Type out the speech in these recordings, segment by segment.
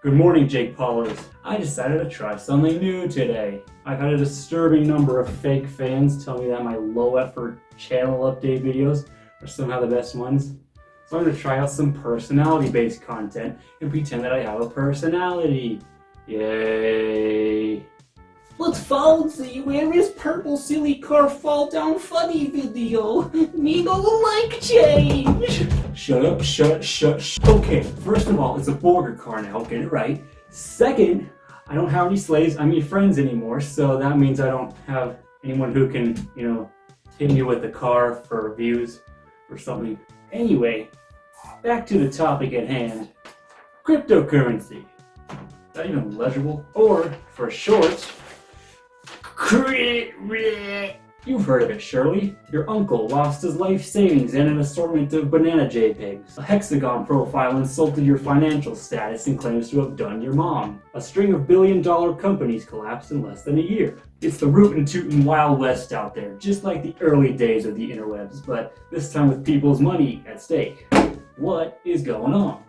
Good morning, Jake Paulers. I decided to try something new today. I've had a disturbing number of fake fans tell me that my low-effort channel update videos are somehow the best ones. So I'm going to try out some personality-based content and pretend that I have a personality. Yay! Let's Fonzie, where is purple silly car fall down funny video? Need a like change! Shut up, shut. Okay, first of all, it's a Borger car now, get it right. Second, I don't have any slaves, I mean friends anymore, so that means I don't have anyone who can, hit me with the car for views or something. Anyway, back to the topic at hand. Cryptocurrency. Is that even legible? Or, for short, you've heard of it, surely. Your uncle lost his life savings and an assortment of banana JPEGs. A hexagon profile insulted your financial status and claims to have done your mom. A string of billion-dollar companies collapsed in less than a year. It's the rootin' tootin' Wild West out there, just like the early days of the interwebs, but this time with people's money at stake. What is going on?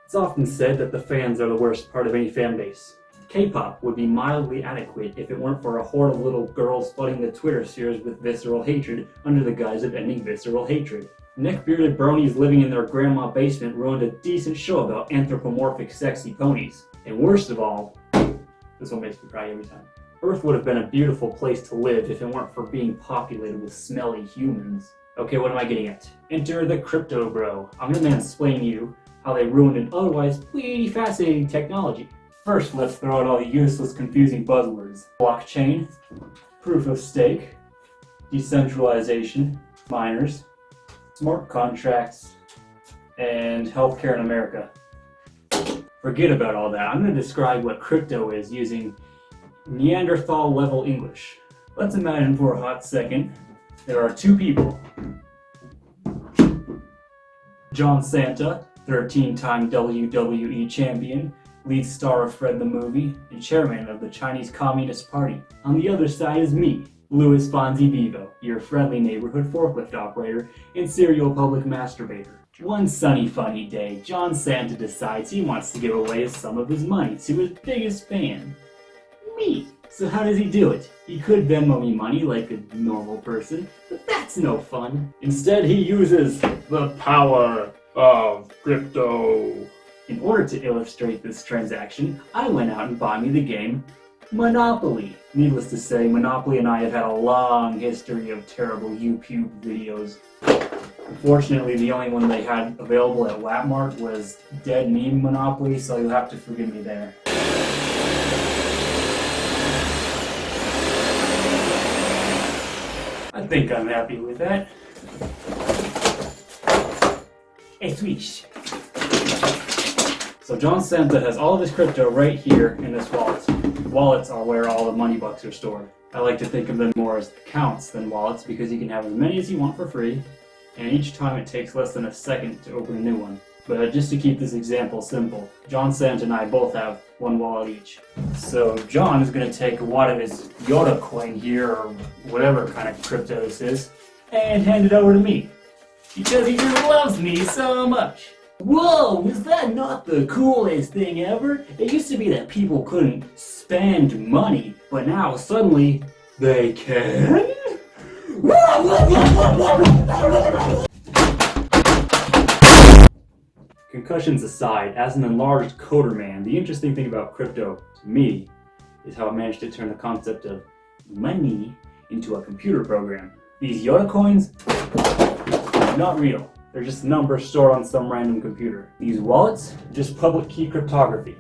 It's often said that the fans are the worst part of any fan base. K-pop would be mildly adequate if it weren't for a horde of little girls flooding the Twitter spheres with visceral hatred under the guise of ending visceral hatred. Neck-bearded bronies living in their grandma basement ruined a decent show about anthropomorphic sexy ponies. And worst of all, this one makes me cry every time, Earth would have been a beautiful place to live if it weren't for being populated with smelly humans. Okay, what am I getting at? Enter the crypto bro. I'm gonna mansplain you how they ruined an otherwise pretty fascinating technology. First, let's throw out all the useless, confusing buzzwords. Blockchain, proof of stake, decentralization, miners, smart contracts, and healthcare in America. Forget about all that. I'm going to describe what crypto is using Neanderthal level English. Let's imagine for a hot second there are two people. John Santa, 13-time WWE champion, lead star of Fred the Movie, and chairman of the Chinese Communist Party. On the other side is me, Louis Fonzie Vivo, your friendly neighborhood forklift operator and serial public masturbator. One sunny funny day, John Santa decides he wants to give away some of his money to his biggest fan, me. So how does he do it? He could Venmo me money like a normal person, but that's no fun. Instead, he uses the power of crypto. In order to illustrate this transaction, I went out and bought me the game Monopoly. Needless to say, Monopoly and I have had a long history of terrible YouTube videos. Unfortunately, the only one they had available at Walmart was Dead Meme Monopoly, so you'll have to forgive me there. I think I'm happy with that. Hey, switch. So John Santa has all of his crypto right here in this wallet. Wallets are where all the money bucks are stored. I like to think of them more as accounts than wallets because you can have as many as you want for free, and each time it takes less than a second to open a new one. But just to keep this example simple, John Santa and I both have one wallet each. So John is going to take a wad of his Yoda coin here, or whatever kind of crypto this is, and hand it over to me. Because he just loves me so much. Whoa, is that not the coolest thing ever? It used to be that people couldn't spend money, but now suddenly they can? Concussions aside, as an enlarged coder man, the interesting thing about crypto to me is how it managed to turn the concept of money into a computer program. These Yoda coins, not real. They're just numbers stored on some random computer. These wallets, just public key cryptography.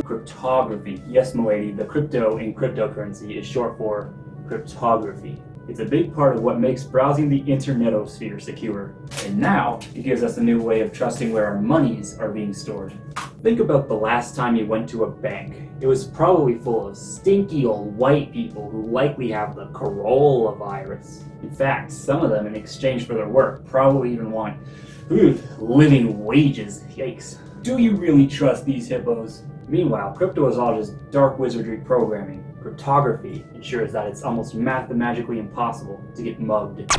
Cryptography. Yes, Moady, the crypto in cryptocurrency is short for cryptography. It's a big part of what makes browsing the internetosphere secure. And now, it gives us a new way of trusting where our monies are being stored. Think about the last time you went to a bank. It was probably full of stinky old white people who likely have the coronavirus. In fact, some of them, in exchange for their work, probably even want living wages. Yikes. Do you really trust these hippos? Meanwhile, crypto is all just dark wizardry programming. Cryptography ensures that it's almost mathematically impossible to get mugged.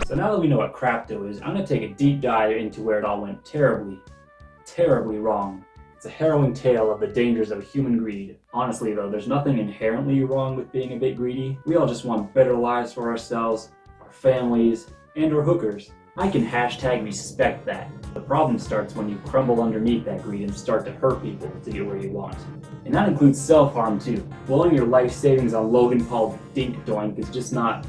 So now that we know what crypto is, I'm going to take a deep dive into where it all went terribly, terribly wrong. It's a harrowing tale of the dangers of human greed. Honestly though, there's nothing inherently wrong with being a bit greedy. We all just want better lives for ourselves, our families, and our hookers. I can hashtag respect that. The problem starts when you crumble underneath that greed and start to hurt people to get where you want. And that includes self-harm too. Blowing your life savings on Logan Paul dink doink is just not.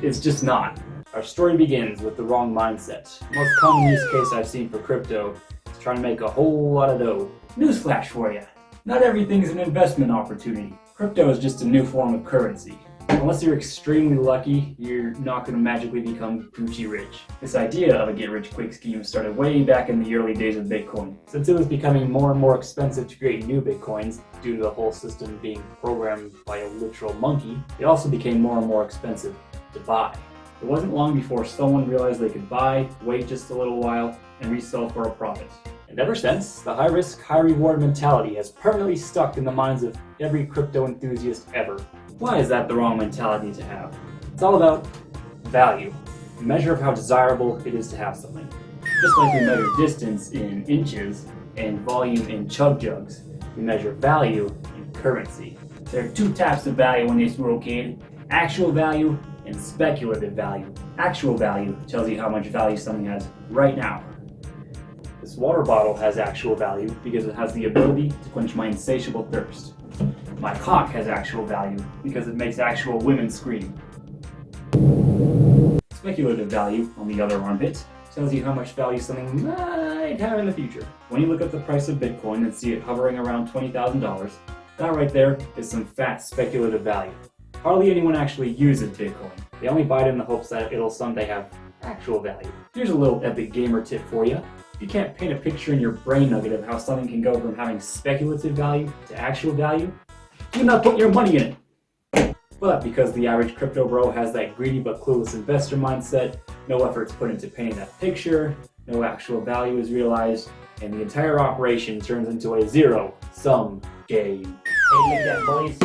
It's just not. Our story begins with the wrong mindset. The most common use case I've seen for crypto is trying to make a whole lot of dough. Newsflash for you. Not everything is an investment opportunity. Crypto is just a new form of currency. Unless you're extremely lucky, you're not going to magically become Gucci rich. This idea of a get-rich-quick scheme started way back in the early days of Bitcoin. Since it was becoming more and more expensive to create new Bitcoins, due to the whole system being programmed by a literal monkey, it also became more and more expensive to buy. It wasn't long before someone realized they could buy, wait just a little while, and resell for a profit. And ever since, the high-risk, high-reward mentality has permanently stuck in the minds of every crypto enthusiast ever. Why is that the wrong mentality to have? It's all about value, a measure of how desirable it is to have something. Just like we measure distance in inches and volume in chug jugs, we measure value in currency. There are two types of value in this world, kid. Actual value and speculative value. Actual value tells you how much value something has right now. This water bottle has actual value because it has the ability to quench my insatiable thirst. My cock has actual value because it makes actual women scream. Speculative value, on the other armpit, tells you how much value something might have in the future. When you look at the price of Bitcoin and see it hovering around $20,000, that right there is some fat speculative value. Hardly anyone actually uses Bitcoin. They only buy it in the hopes that it'll someday have actual value. Here's a little epic gamer tip for you. If you can't paint a picture in your brain nugget of how something can go from having speculative value to actual value, do not put your money in it. But because the average crypto bro has that greedy but clueless investor mindset, no effort's put into painting that picture, no actual value is realized, and the entire operation turns into a zero-sum game. Hey, look at that, boys.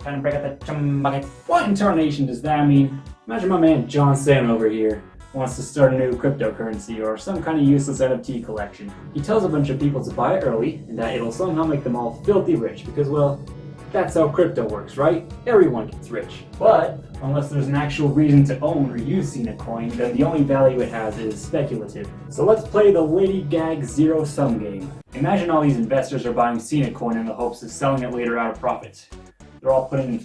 Time to break out the chum bucket. What in tarnation does that mean? Imagine my man John Sam over here wants to start a new cryptocurrency or some kind of useless NFT collection. He tells a bunch of people to buy it early and that it'll somehow make them all filthy rich because, well, that's how crypto works, right? Everyone gets rich. But unless there's an actual reason to own or use Cena Coin, then the only value it has is speculative. So let's play the Lady Gag zero-sum game. Imagine all these investors are buying Cena Coin in the hopes of selling it later at a profit. They're all putting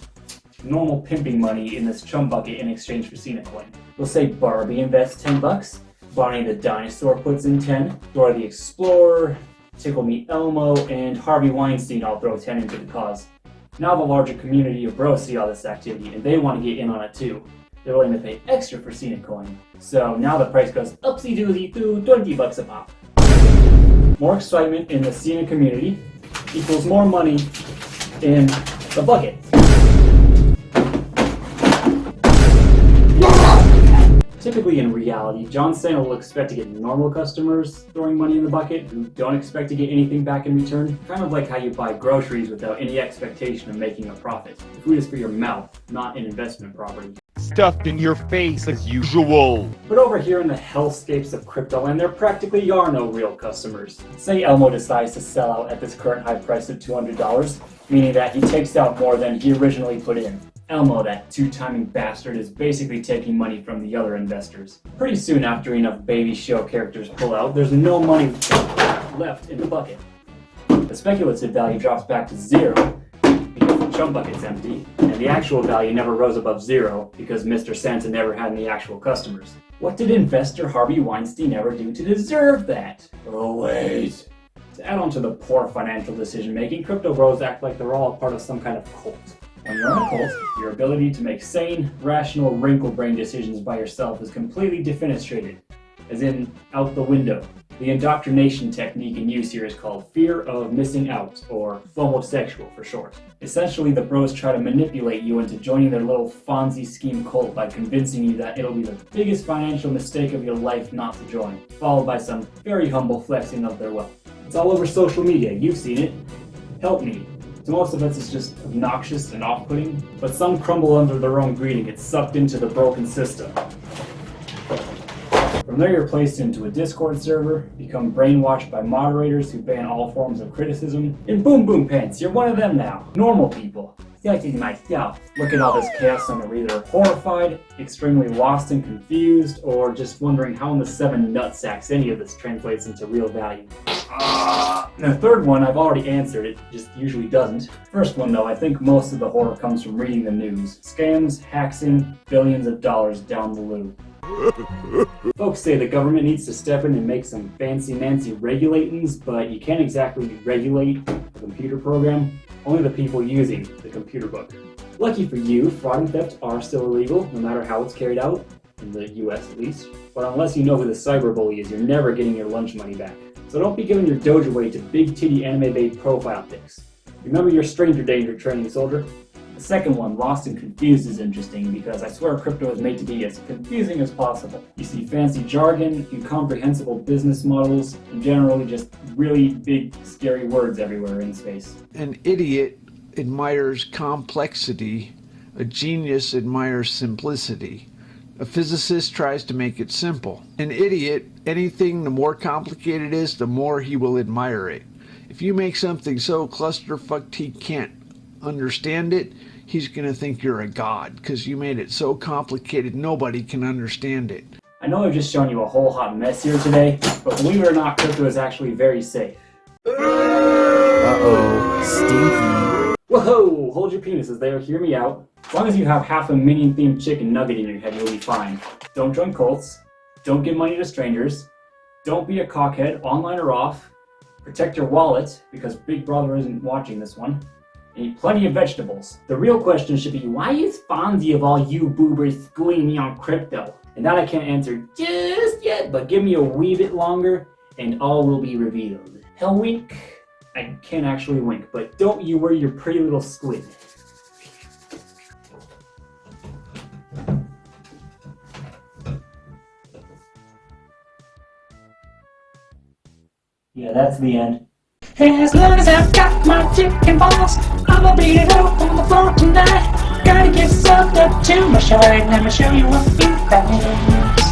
normal pimping money in this chum bucket in exchange for Cena Coin. We'll say Barbie invests $10, Bonnie the Dinosaur puts in 10, Dora the Explorer, Tickle Me Elmo, and Harvey Weinstein all throw 10 into the cause. Now the larger community of bros see all this activity and they want to get in on it too. They're willing to pay extra for Cena Coin. So now the price goes upsy doosy to $20 a pop. More excitement in the Cena community equals more money in the bucket. Typically in reality, John Cena will expect to get normal customers throwing money in the bucket who don't expect to get anything back in return. Kind of like how you buy groceries without any expectation of making a profit. The food is for your mouth, not an investment property. Stuffed in your face as usual. But over here in the hellscapes of cryptoland, there practically are no real customers. Say Elmo decides to sell out at this current high price of $200, meaning that he takes out more than he originally put in. Elmo, that two-timing bastard, is basically taking money from the other investors. Pretty soon after enough baby show characters pull out, there's no money left in the bucket. The speculative value drops back to zero because the chum bucket's empty, and the actual value never rose above zero because Mr. Santa never had any actual customers. What did investor Harvey Weinstein ever do to deserve that? Oh wait. To add on to the poor financial decision-making, crypto bros act like they're all a part of some kind of cult. When you're in a cult, your ability to make sane, rational, wrinkle-brain decisions by yourself is completely defenestrated, as in, out the window. The indoctrination technique in use here is called fear of missing out, or FOMO-sexual for short. Essentially, the bros try to manipulate you into joining their little Fonzie scheme cult by convincing you that it'll be the biggest financial mistake of your life not to join, followed by some very humble flexing of their wealth. It's all over social media, you've seen it. Help me. To most of us, it's just obnoxious and off-putting, but some crumble under their own greed and get sucked into the broken system. From From there, you're placed into a Discord server, become brainwashed by moderators who ban all forms of criticism, and boom boom pants, you're one of them now. Normal people. That is myself. Look at all this chaos and are either horrified, extremely lost and confused, or just wondering how in the seven nutsacks any of this translates into real value. And the third one I've already answered, it just usually doesn't. First one though, I think most of the horror comes from reading the news. Scams, hacking, billions of dollars down the loo. Folks say the government needs to step in and make some fancy-mancy regulatings, but you can't exactly regulate a computer program. Only the people using the computer book. Lucky for you, fraud and theft are still illegal, no matter how it's carried out, in the US at least. But unless you know who the cyberbully is, you're never getting your lunch money back. So don't be giving your doge away to big titty anime babe profile pics. Remember your stranger danger training, soldier. The second one, Lost and Confused, is interesting because I swear crypto is made to be as confusing as possible. You see fancy jargon, incomprehensible business models, and generally just really big, scary words everywhere in space. An idiot admires complexity, a genius admires simplicity. A physicist tries to make it simple. An idiot, anything the more complicated it is, the more he will admire it. If you make something so clusterfucked he can't understand it, he's gonna think you're a god, because you made it so complicated nobody can understand it. I know I've just shown you a whole hot mess here today, but believe it or not, crypto is actually very safe. Uh-oh, stinky. Whoa! Hold your penises there, hear me out. As long as you have half a Minion-themed chicken nugget in your head, you'll be fine. Don't join cults. Don't give money to strangers. Don't be a cockhead, online or off. Protect your wallet, because Big Brother isn't watching this one. And eat plenty of vegetables. The real question should be, why is Fonzie of all you boobers schooling me on crypto? And that I can't answer just yet, but give me a wee bit longer, and all will be revealed. Hell wink? I can't actually wink, but don't you worry your pretty little squid. Yeah, that's the end. As long as I've got my chicken balls, I'ma beat it up on the floor tonight. Gotta get sucked up to my shine, let me show you what beat that is.